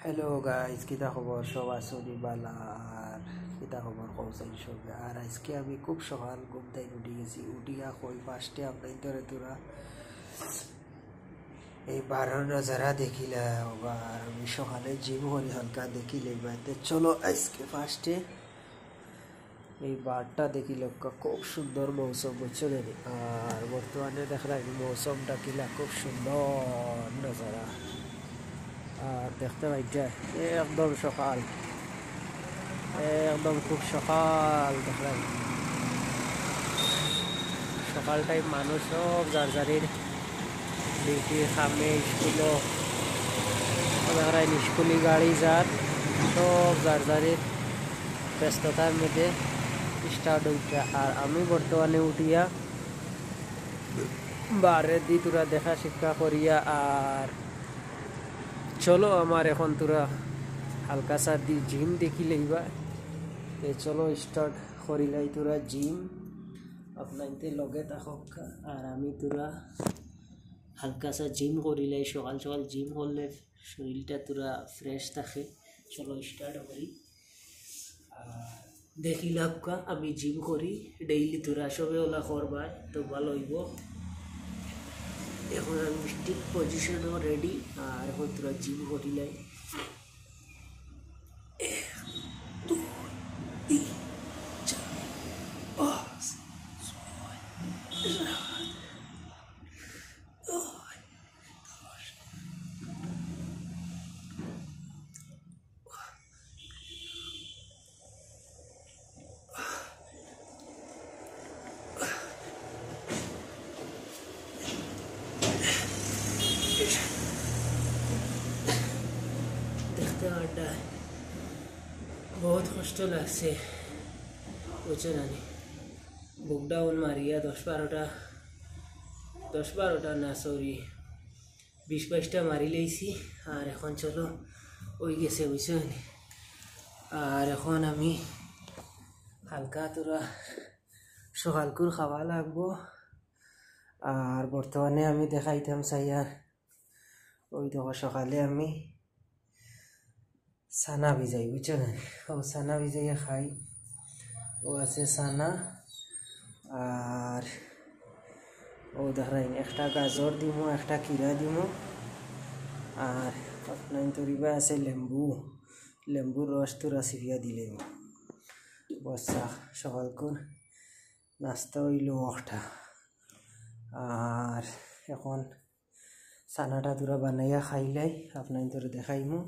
Hello guys, কিতা খবর? সব আসনি বালা আর কিতা খবর কৌশল সবে। আর আজকে আমি খুব সকাল ঘুম থেকে উঠে গেছি। উঠিয়া কই ফার্স্টে আপনার ধরে তোরা এই বারো নজারা দেখিলা। আর আমি সকালে জিম করি হালকা দেখিলে বাইতে। চলো আজকে ফার্স্টে এই বারটা দেখিল, খুব সুন্দর মৌসুম বুঝছো। আর বর্তমানে দেখলাম মৌসুমটা কিলা খুব সুন্দর নজারা। আর দেখতে পাইছে একদম সকাল, একদম খুব সকাল দেখলাম। সকাল টাইম মানুষ সব যার যারির ডিউটি খামে স্কুলও স্কুলি গাড়ি যার সব যার যারির ব্যস্ততার মধ্যে স্টার্ট হইছে। আর আমি বর্তমানে উঠিয়া বারে দি তোরা দেখা শিক্ষা করিয়া আর চলো আমার এখন তোরা হালকা সা দি জিম দেখি লইবা। চলো স্টার্ট করিলাই তোরা জিম আপনাইতে লগে থাকক। আর আমি তোরা হালকা সা জিম করিলাই। সকাল সকাল জিম করলে শরীরটা তোরা ফ্রেশ থাকে। চলো স্টার্ট করি। আর দেখি লাভকা আমি জিম করি ডেইলি, তোরা সবে ওলা করবা তো ভালো হইব। এখন আমি ঠিক পজিশনও রেডি। আর এখন তোরা জিম করিলাই। দেখতে আড্ডা বহুত কষ্ট লাগছে বুঝছো না। বুক ডাউন মারিয়া 10-12টা না সরি 20-22টা মারি লইছি। আর এখন চলো ওই গেছে বুঝছো। আর এখন আমি হালকা তোরা সকালকুর খাওয়া লাগবো। আর বর্তমানে আমি দেখাইতাম চাই। আর ওই দেখো সকালে আমি সানা ভিজাই বুঝছো না। ও সানা ভিজাইয়া খাই। ও আছে সানা। আর ও দেখাই একটা গাজর দিমো, একটা কিরা দিমো। আর আপনার তরিবা আছে লেম্বুর রস তোরা সিরিয়া দিলে বসা সকালকুর নাস্তা হইল একটা। আর এখন সানাটা তোরা বানাইয়া খাইলাই আপনার তোরা দেখাইমু।